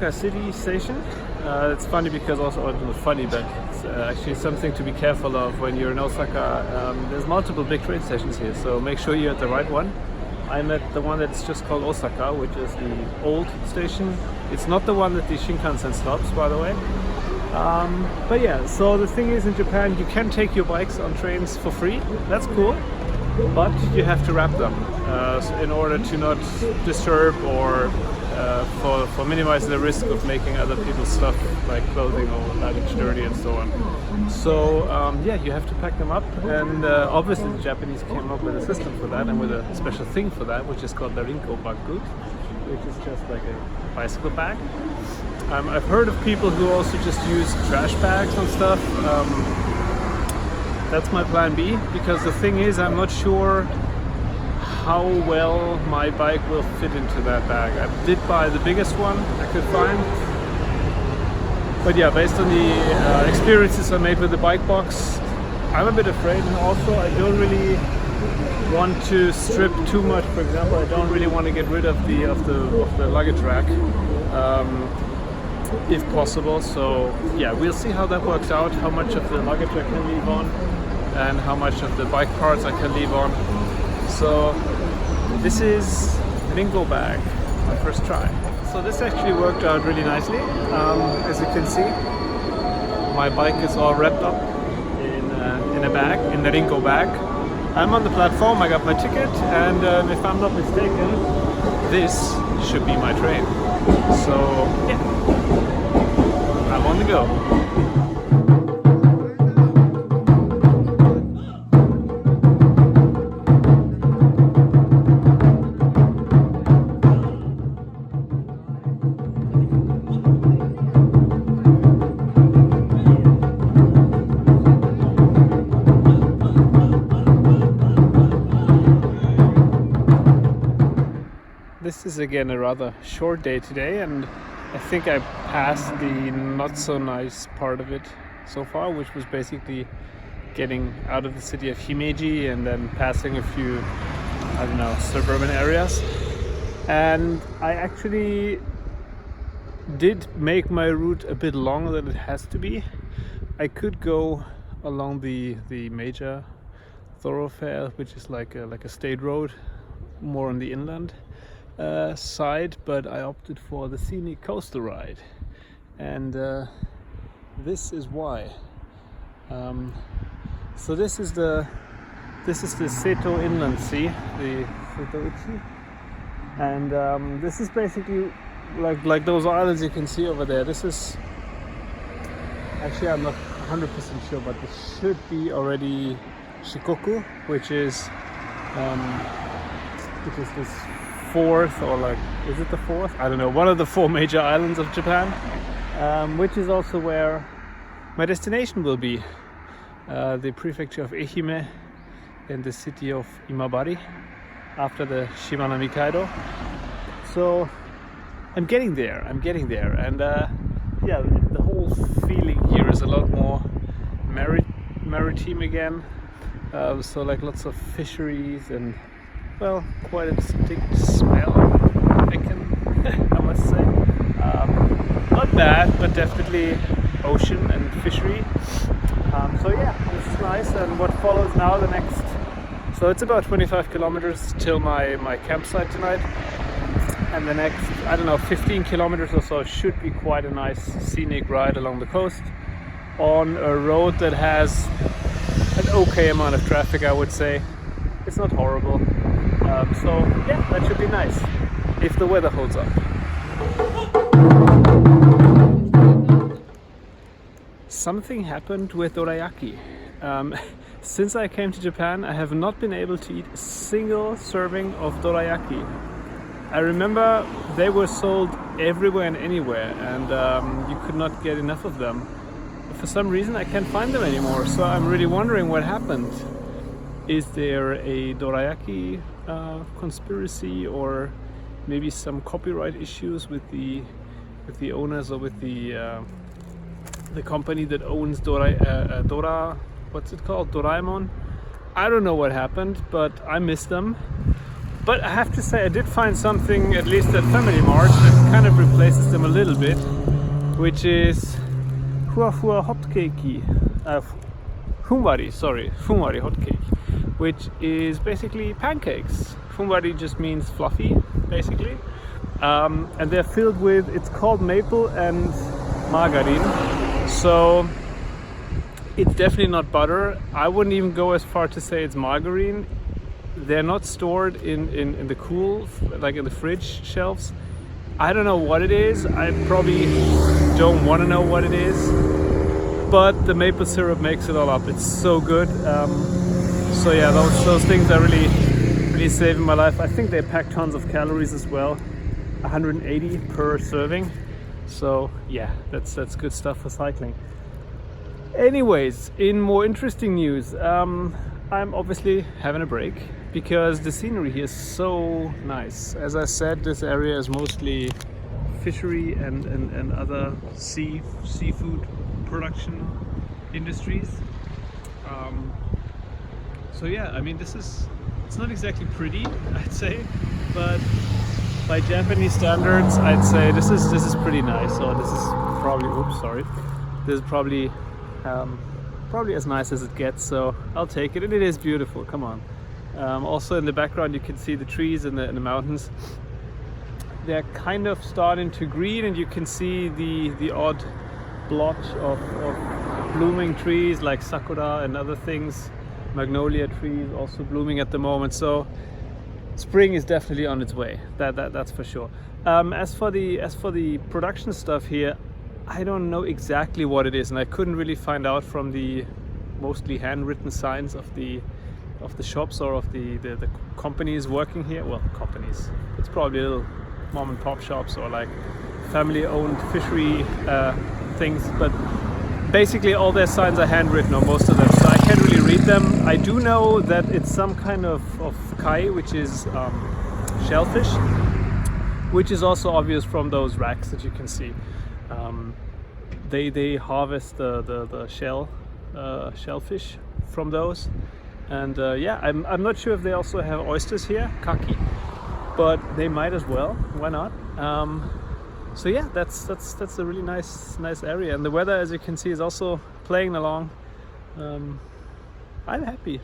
Osaka City Station. It's funny because also, not funny, but it's actually something to be careful of when you're in Osaka. There's multiple big train stations here, so make sure you're at the right one. I'm at the one that's just called Osaka, which is the old station. It's not the one that the Shinkansen stops, by the way. But yeah, so the thing is, in Japan you can take your bikes on trains for free. That's cool, but you have to wrap them in order to not disturb or for minimizing the risk of making other people's stuff like clothing or luggage dirty and so on. So yeah, you have to pack them up, and obviously the Japanese came up with a system for that and with a special thing for that, which is called the Rinko Baku, which is just like a bicycle bag. I've heard of people who also just use trash bags and stuff. That's my plan B, because the thing is, I'm not sure how well my bike will fit into that bag. I did buy the biggest one I could find, but yeah, based on the experiences I made with the bike box, I'm a bit afraid. And also, I don't really want to strip too much. For example, I don't really want to get rid of the luggage rack, if possible. So yeah, we'll see how that works out, how much of the luggage I can leave on and how much of the bike parts I can leave on. So this is Rinko bag, my first try. So this actually worked out really nicely. As you can see, my bike is all wrapped up in a bag, in the Rinko bag. I'm on the platform, I got my ticket, and if I'm not mistaken, this should be my train. So yeah, I'm on the go. This is again a rather short day today, and I think I passed the not so nice part of it so far, which was basically getting out of the city of Himeji and then passing a few, I don't know, suburban areas. And I actually did make my route a bit longer than it has to be. I could go along the major thoroughfare, which is like a state road, more on the inland side, but I opted for the scenic coastal ride, and this is why. So this is the Seto Inland Sea, the Seto Uchi, and this is basically like those islands you can see over there. This is actually, I'm not 100% sure, but this should be already Shikoku, which is this fourth, or like, is it the fourth? I don't know, one of the four major islands of Japan, which is also where my destination will be, the prefecture of Ehime in the city of Imabari, after the Shimano Mikado. So I'm getting there, and yeah, the whole feeling here is a lot more maritime again, so like lots of fisheries and, well, quite a distinct smell, I must say. Not bad, but definitely ocean and fishery. So yeah, this is nice. And what follows now, the next, so it's about 25 kilometers till my campsite tonight. And the next, I don't know, 15 kilometers or so should be quite a nice scenic ride along the coast on a road that has an okay amount of traffic, I would say. It's not horrible. So yeah, that should be nice if the weather holds up. Something happened with dorayaki. Since I came to Japan, I have not been able to eat a single serving of dorayaki. I remember they were sold everywhere and anywhere, and you could not get enough of them. For some reason I can't find them anymore, so I'm really wondering what happened. Is there a dorayaki conspiracy, or maybe some copyright issues with the owners, or with the company that owns what's it called, Doraemon? I don't know what happened, but I missed them. But I have to say, I did find something, at least at Family Mart, that kind of replaces them a little bit, which is fuwa hot cakey, funwari hot cake, which is basically pancakes. Funwari just means fluffy, basically, and they're filled with, it's called maple and margarine, so it's definitely not butter. I wouldn't even go as far to say it's margarine. They're not stored in the cool, like in the fridge shelves. I don't know what it is. I probably don't want to know what it is, but the maple syrup makes it all up. It's so good. So yeah, those things are really saving my life. I think they pack tons of calories as well, 180 per serving. So yeah, that's good stuff for cycling. Anyways, in more interesting news, I'm obviously having a break because the scenery here is so nice. As I said, this area is mostly fishery and other seafood production industries. So yeah, I mean, it's not exactly pretty, I'd say, but by Japanese standards, I'd say this is pretty nice. So this is probably, this is probably as nice as it gets, so I'll take it, and it is beautiful. Come on. Also in the background you can see the trees and the mountains. They're kind of starting to green, and you can see the odd blotch of blooming trees like sakura and other things. Magnolia trees also blooming at the moment, so spring is definitely on its way. That's for sure. As for the production stuff here, I don't know exactly what it is, and I couldn't really find out from the mostly handwritten signs of the shops or of the companies working here. Well, companies, it's probably little mom and pop shops or like family owned fishery things, but basically all their signs are handwritten, or most of them, so I can't really read them. I do know that it's some kind of kai, which is shellfish, which is also obvious from those racks that you can see. They harvest the shellfish from those, and yeah, I'm not sure if they also have oysters here, kaki, but they might as well. Why not? So yeah, that's a really nice area, and the weather, as you can see, is also playing along. I'm happy.